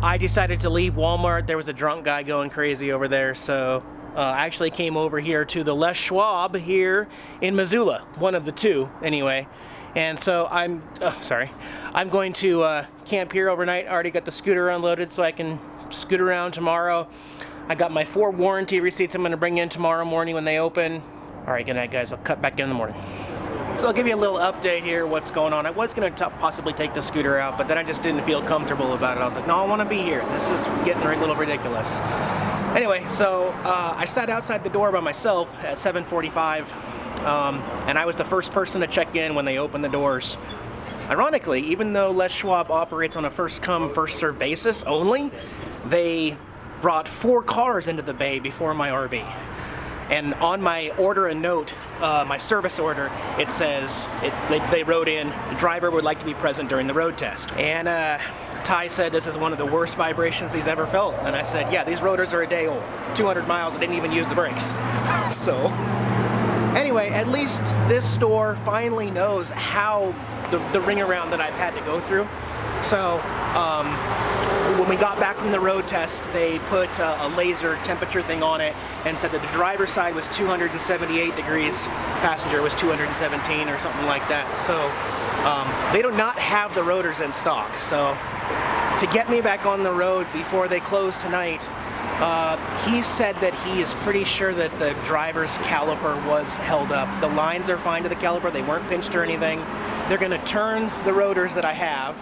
I decided to leave Walmart. There was a drunk guy going crazy over there, so I actually came over here to the Les Schwab here in Missoula, one of the two anyway. And so I'm going to camp here overnight. I already got the scooter unloaded so I can scoot around tomorrow. I got my 4 warranty receipts I'm going to bring in tomorrow morning when they open. All right, good night, guys. I'll cut back in the morning. So I'll give you a little update here, what's going on. I was going to possibly take the scooter out, but then I just didn't feel comfortable about it. I was like, no, I want to be here. This is getting a little ridiculous. Anyway, so I sat outside the door by myself at 7:45, and I was the first person to check in when they opened the doors. Ironically, even though Les Schwab operates on a first-come, first-served basis only, they brought 4 cars into the bay before my RV. And on my order and note, my service order, it says, they wrote in, the driver would like to be present during the road test. And Ty said this is one of the worst vibrations he's ever felt. And I said, yeah, these rotors are a day old. 200 miles, I didn't even use the brakes. So, anyway, at least this store finally knows how the ring around that I've had to go through. So, when we got back from the road test, they put a laser temperature thing on it and said that the driver's side was 278 degrees, passenger was 217 or something like that. So they do not have the rotors in stock. So to get me back on the road before they close tonight, he said that he is pretty sure that the driver's caliper was held up. The lines are fine to the caliper, they weren't pinched or anything. They're going to turn the rotors that I have.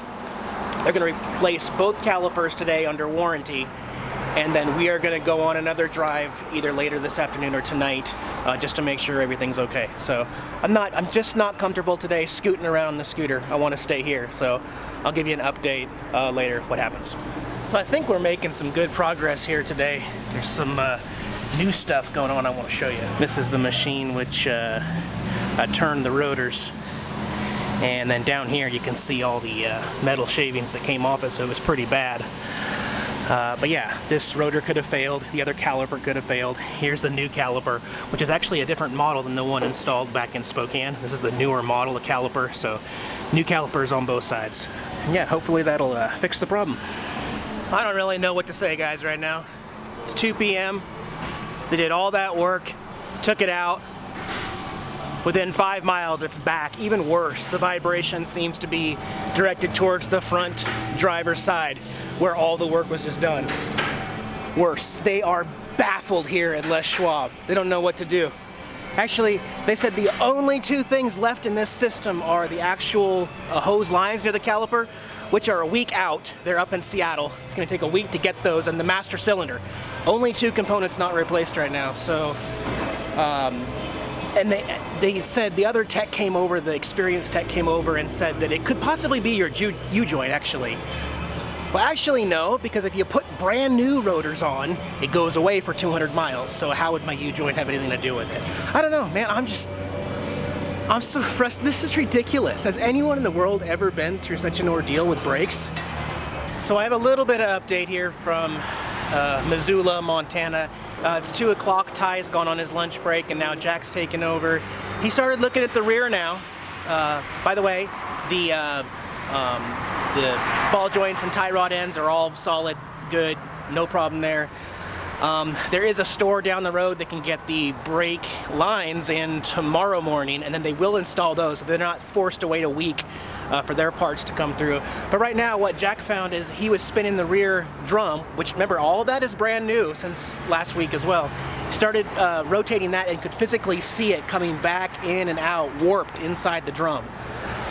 They're going to replace both calipers today under warranty, and then we are going to go on another drive either later this afternoon or tonight just to make sure everything's okay. So I'm just not comfortable today scooting around the scooter. I want to stay here, so I'll give you an update later what happens. So I think we're making some good progress here today. There's some new stuff going on I want to show you. This is the machine which turned the rotors. And then down here you can see all the metal shavings that came off it, so it was pretty bad. But yeah, this rotor could have failed, the other caliper could have failed. Here's the new caliper, which is actually a different model than the one installed back in Spokane. This is the newer model of caliper, so new calipers on both sides. And yeah, hopefully that'll fix the problem. I don't really know what to say, guys, right now. It's 2 p.m. They did all that work, took it out. Within 5 miles, it's back. Even worse, the vibration seems to be directed towards the front driver's side, where all the work was just done. Worse, they are baffled here at Les Schwab. They don't know what to do. Actually, they said the only 2 things left in this system are the actual hose lines near the caliper, which are a week out. They're up in Seattle. It's going to take a week to get those, and the master cylinder. Only 2 components not replaced right now, so... And they said the other tech came over, the experienced tech came over and said that it could possibly be your U-joint, actually. Well, actually no, because if you put brand new rotors on, it goes away for 200 miles. So how would my U-joint have anything to do with it? I don't know, man. I'm so frustrated. This is ridiculous. Has anyone in the world ever been through such an ordeal with brakes? So I have a little bit of update here from Missoula, Montana. It's 2 o'clock. Ty's gone on his lunch break, and now Jack's taken over. He started looking at the rear now. By the way, the ball joints and tie rod ends are all solid, good, no problem there. There is a store down the road that can get the brake lines in tomorrow morning, and then they will install those, so they're not forced to wait a week for their parts to come through. But right now, what Jack found is he was spinning the rear drum, which, remember, all of that is brand new since last week as well. He started rotating that and could physically see it coming back in and out, warped inside the drum.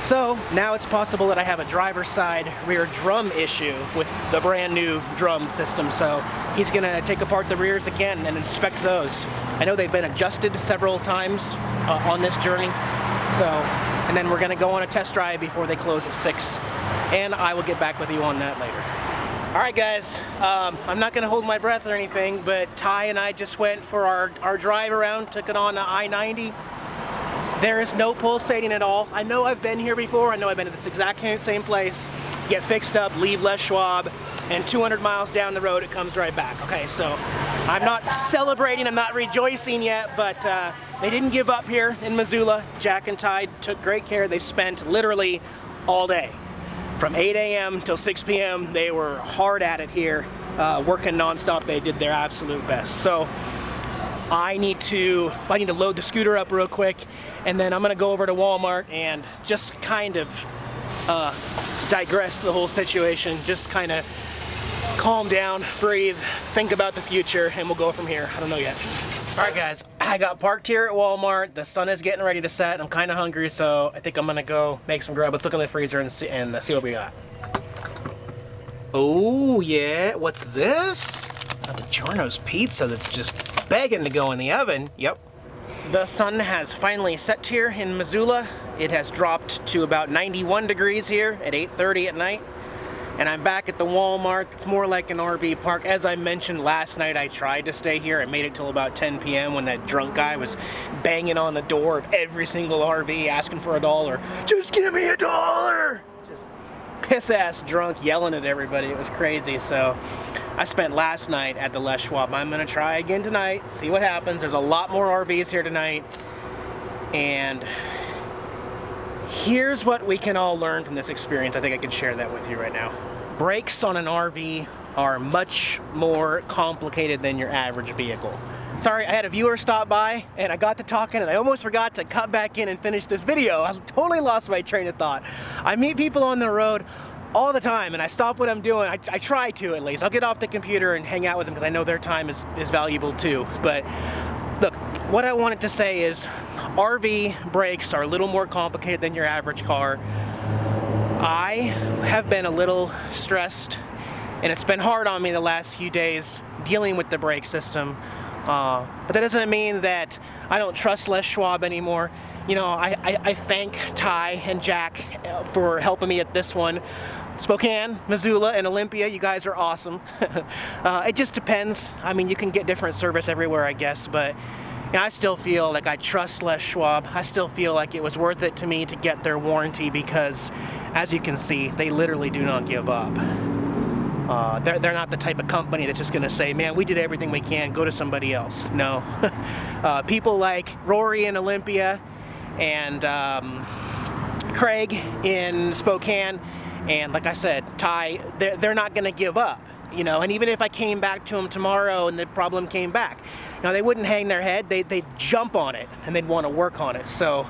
So now it's possible that I have a driver's side rear drum issue with the brand new drum system. So he's gonna take apart the rears again and inspect those. I know they've been adjusted several times on this journey. So, and then we're gonna go on a test drive before they close at 6. And I will get back with you on that later. All right, guys, I'm not gonna hold my breath or anything, but Ty and I just went for our drive around, took it on I-90. There is no pulsating at all. I know I've been here before. I know I've been at this exact same place. Get fixed up, leave Les Schwab, and 200 miles down the road, it comes right back. Okay, so I'm not celebrating, I'm not rejoicing yet, but they didn't give up here in Missoula. Jack and Ty took great care. They spent literally all day. From 8 a.m. till 6 p.m. they were hard at it here, working nonstop. They did their absolute best. So I need to load the scooter up real quick, and then I'm gonna go over to Walmart and just kind of digress the whole situation, just kind of calm down, breathe, think about the future, and we'll go from here. I don't know yet. All right, guys, I got parked here at Walmart. The sun is getting ready to set. I'm kind of hungry, so I think I'm gonna go make some grub. Let's look in the freezer and see what we got. Oh yeah, what's this? Oh, the Giorno's pizza that's just begging to go in the oven. Yep. The sun has finally set here in Missoula. It has dropped to about 91 degrees here at 8:30 at night. And I'm back at the Walmart. It's more like an RV park. As I mentioned last night, I tried to stay here. I made it till about 10 p.m. when that drunk guy was banging on the door of every single RV asking for $1. Just give me $1! Just piss-ass drunk yelling at everybody. It was crazy. So I spent last night at the Les Schwab. I'm gonna try again tonight, see what happens. There's a lot more RVs here tonight. And here's what we can all learn from this experience. I think I can share that with you right now. Brakes on an RV are much more complicated than your average vehicle. Sorry, I had a viewer stop by and I got to talking and I almost forgot to cut back in and finish this video. I totally lost my train of thought. I meet people on the road all the time and I stop what I'm doing. I try to, at least. I'll get off the computer and hang out with them because I know their time is valuable too. But look, what I wanted to say is RV brakes are a little more complicated than your average car. I have been a little stressed and it's been hard on me the last few days dealing with the brake system. But that doesn't mean that I don't trust Les Schwab anymore. You know, I thank Ty and Jack for helping me at this one. Spokane, Missoula, and Olympia, you guys are awesome. It just depends. I mean, you can get different service everywhere, I guess, but yeah, I still feel like I trust Les Schwab. I still feel like it was worth it to me to get their warranty because, as you can see, they literally do not give up. They're not the type of company that's just gonna say, man, we did everything we can, go to somebody else. No. People like Rory in Olympia and Craig in Spokane, and like I said, Ty, they're not gonna give up. You know, and even if I came back to them tomorrow and the problem came back, you know, they wouldn't hang their head, they'd jump on it and they'd want to work on it. So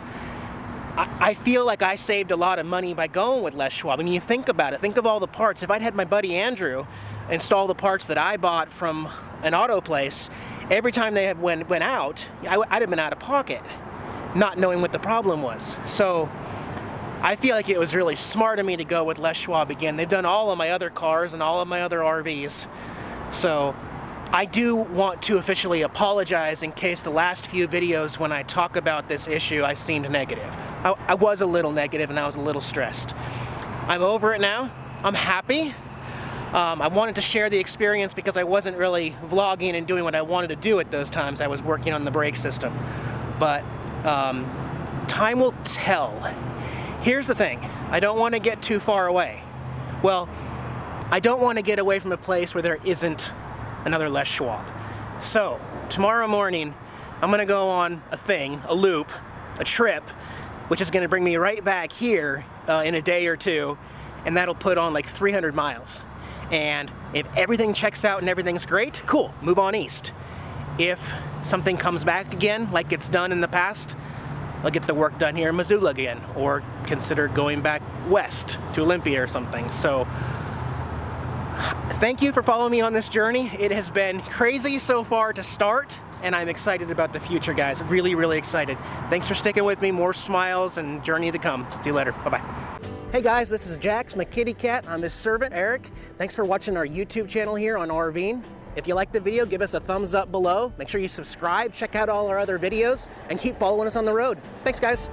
I feel like I saved a lot of money by going with Les Schwab. I mean, you think about it, think of all the parts. If I'd had my buddy Andrew install the parts that I bought from an auto place, every time they went out, I'd have been out of pocket, not knowing what the problem was. So I feel like it was really smart of me to go with Les Schwab again. They've done all of my other cars and all of my other RVs. So I do want to officially apologize in case the last few videos when I talk about this issue I seemed negative. I was a little negative and I was a little stressed. I'm over it now. I'm happy. I wanted to share the experience because I wasn't really vlogging and doing what I wanted to do at those times. I was working on the brake system. But time will tell. Here's the thing, I don't want to get too far away. Well, I don't want to get away from a place where there isn't another Les Schwab. So, tomorrow morning, I'm going to go on a loop, a trip, which is going to bring me right back here in a day or two, and that'll put on like 300 miles. And if everything checks out and everything's great, cool, move on east. If something comes back again, like it's done in the past, I'll get the work done here in Missoula again, or consider going back west to Olympia or something. So, thank you for following me on this journey. It has been crazy so far to start, and I'm excited about the future, guys. Really, really excited. Thanks for sticking with me. More smiles and journey to come. See you later. Bye-bye. Hey guys, this is Jax, my kitty cat. I'm his servant, Eric. Thanks for watching our YouTube channel here on RVing. If you liked the video, give us a thumbs up below. Make sure you subscribe, check out all our other videos, and keep following us on the road. Thanks, guys.